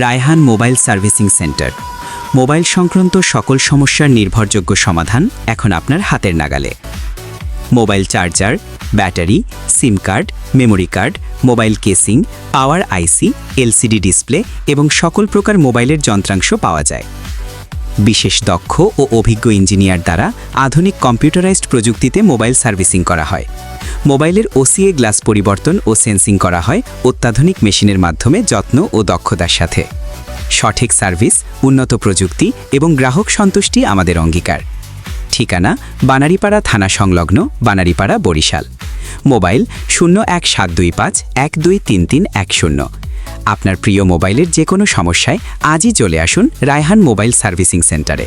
Raihan mobile servicing centre. Mobile সংক্রান্ত সকল সমস্যার নির্ভরযোগ্য সমাধান এখন আপনার হাতের নাগালে। Mobile charger, battery, SIM card, memory card, mobile casing, power IC, LCD display এবং সকল প্রকার মোবাইলের যন্ত্রাংশ পাওয়া যায়। বিশেষ দক্ষ ও অভিজ্ঞ ইঞ্জিনিয়ার দ্বারা আধুনিক কম্পিউটারাইজড প্রযুক্তিতে মোবাইল সার্ভিসিং করা হয়। মোবাইলের ওসিএ গ্লাস পরিবর্তন ও সেন্সিং করা হয় অত্যাধুনিক মেশিনের মাধ্যমে যত্ন ও দক্ষতার সাথে। সঠিক সার্ভিস, উন্নত প্রযুক্তি এবং গ্রাহক সন্তুষ্টি আমাদের অঙ্গীকার। ঠিকানা: বানারীপাড়া থানা সংলগ্ন, বানারীপাড়া, বরিশাল। মোবাইল 017251233310। আপনার প্রিয় মোবাইলের যে কোনো সমস্যায় আজই চলে আসুন রায়হান মোবাইল সার্ভিসিং সেন্টারে।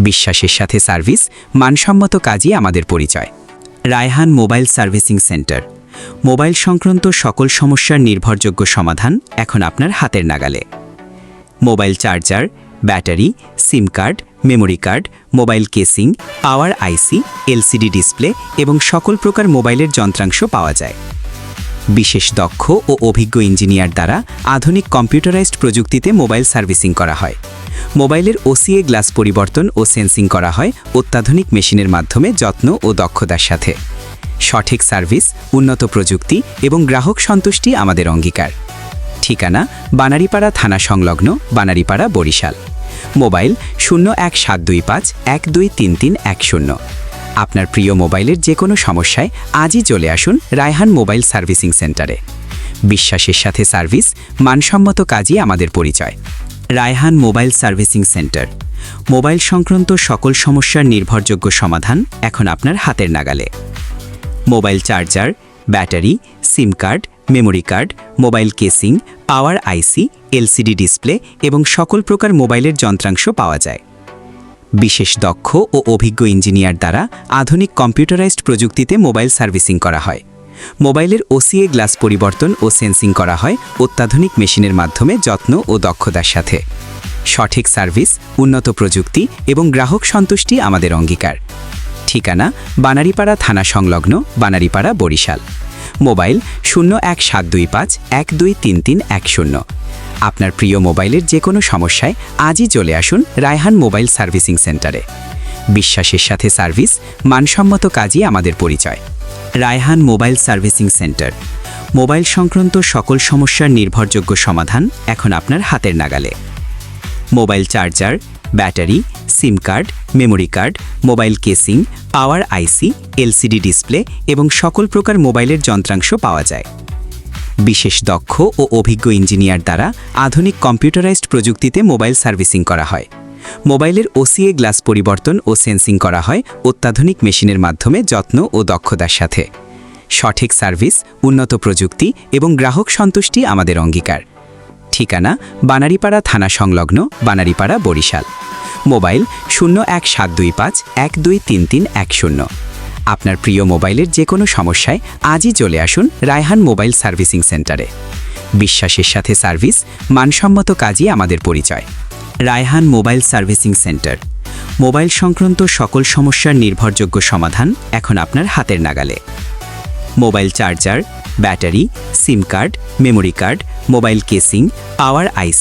বিশ্বাসের সাথে সার্ভিস, মানসম্মত কাজই আমাদের পরিচয়। Raihan mobile servicing centre. Mobile সংক্রান্ত সকল সমস্যার নির্ভরযোগ্য সমাধান এখন আপনার হাতের নাগালে। Mobile charger, battery, SIM card, memory card, mobile casing, power IC, LCD display এবং সকল প্রকার মোবাইলের যন্ত্রাংশ পাওয়া যায়। বিশেষ দক্ষ ও অভিজ্ঞ ইঞ্জিনিয়ার দ্বারা আধুনিক কম্পিউটারাইজড প্রযুক্তিতে মোবাইল সার্ভিসিং করা হয়। মোবাইলের ওসিএ গ্লাস পরিবর্তন ও সেন্সিং করা হয় অত্যাধুনিক মেশিনের মাধ্যমে যত্ন ও দক্ষতার সাথে। সঠিক সার্ভিস, উন্নত প্রযুক্তি এবং গ্রাহক সন্তুষ্টি আমাদের অঙ্গীকার। ঠিকানা: বানারীপাড়া থানা সংলগ্ন, বানারীপাড়া, বরিশাল। মোবাইল 017251233310। আপনার প্রিয় মোবাইলের যে কোনো সমস্যায় আজই চলে আসুন রায়হান মোবাইল সার্ভিসিং সেন্টারে। বিশ্বাসের সাথে সার্ভিস, মানসম্মত কাজই আমাদের পরিচয়। Raihan mobile servicing centre. Mobile সংক্রান্ত সকল সমস্যার নির্ভরযোগ্য সমাধান এখন আপনার হাতের নাগালে। Mobile charger, battery, SIM card, memory card, mobile casing, power IC, LCD display এবং সকল প্রকার মোবাইলের যন্ত্রাংশ পাওয়া যায়। বিশেষ দক্ষ ও অভিজ্ঞ ইঞ্জিনিয়ার দ্বারা আধুনিক কম্পিউটারাইজড প্রযুক্তিতে মোবাইল সার্ভিসিং করা হয়। মোবাইলের ওসিএ গ্লাস পরিবর্তন ও সেন্সিং করা হয় অত্যাধুনিক মেশিনের মাধ্যমে যত্ন ও দক্ষতার সাথে। সঠিক সার্ভিস, উন্নত প্রযুক্তি এবং গ্রাহক সন্তুষ্টি আমাদের অঙ্গীকার। ঠিকানা: বানারীপাড়া থানা সংলগ্ন, বানারীপাড়া, বরিশাল। মোবাইল 017251233310। আপনার প্রিয় মোবাইলের যে কোনো সমস্যায় আজই চলে আসুন রায়হান মোবাইল সার্ভিসিং সেন্টারে। বিশ্বাসের সাথে সার্ভিস, মানসম্মত কাজই আমাদের পরিচয়। Raihan mobile servicing centre. Mobile সংক্রান্ত সকল সমস্যার নির্ভরযোগ্য সমাধান এখন আপনার হাতের নাগালে। Mobile charger, battery, SIM card, memory card, mobile casing, power IC, LCD display এবং সকল প্রকার মোবাইলের যন্ত্রাংশ পাওয়া যায়। বিশেষ দক্ষ ও অভিজ্ঞ ইঞ্জিনিয়ার দ্বারা আধুনিক কম্পিউটারাইজড প্রযুক্তিতে মোবাইল সার্ভিসিং করা হয়। মোবাইলের ওসিএ গ্লাস পরিবর্তন ও সেন্সিং করা হয় অত্যাধুনিক মেশিনের মাধ্যমে যত্ন ও দক্ষতার সাথে। সঠিক সার্ভিস, উন্নত প্রযুক্তি এবং গ্রাহক সন্তুষ্টি আমাদের অঙ্গীকার। ঠিকানা: বানারীপাড়া থানা সংলগ্ন, বানারীপাড়া, বরিশাল। মোবাইল 017251233310। আপনার প্রিয় মোবাইলের যে কোনো সমস্যায় আজই চলে আসুন রায়হান মোবাইল সার্ভিসিং সেন্টারে। বিশ্বাসের সাথে সার্ভিস, মানসম্মত কাজই আমাদের পরিচয়। Raihan mobile servicing centre. Mobile সংক্রান্ত সকল সমস্যার নির্ভরযোগ্য সমাধান এখন আপনার হাতের নাগালে। Mobile charger, battery, SIM card, memory card, mobile casing, power আইসি,